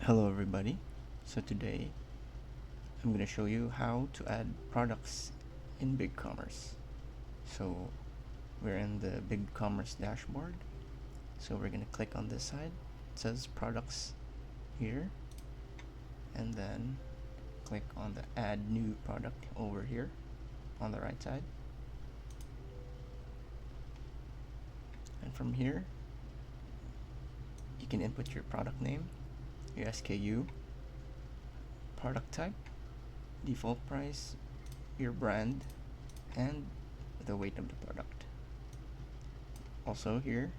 Hello everybody. So today I'm going to show you how to add products in BigCommerce. So we're in the BigCommerce dashboard. So we're going to click on this side. It says products here, and then click on the add new product over here on the right side. And from here you can input your product name, your SKU, product type, default price, your brand, and the weight of the product. Also here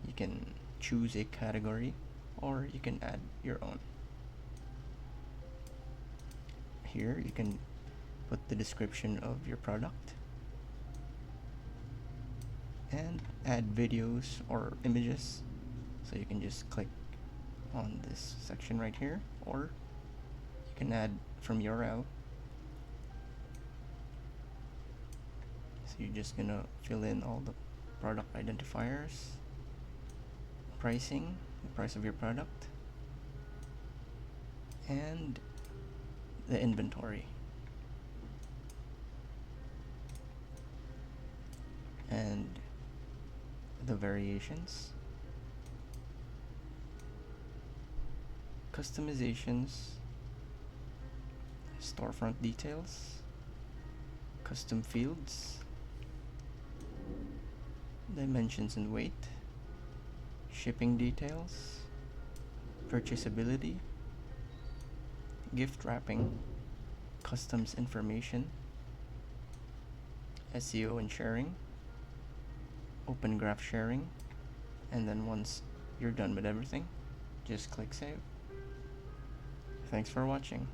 you can choose a category or you can add your own. Here you can put the description of your product and add videos or images. So you can just click on this section right here, or you can add from URL. So you're just gonna fill in all the product identifiers, pricing, the price of your product, and the inventory. And the variations, customizations, storefront details, custom fields, dimensions and weight, shipping details, purchasability, gift wrapping, customs information, SEO and sharing, open graph sharing, and then once you're done with everything, just click save. Thanks for watching.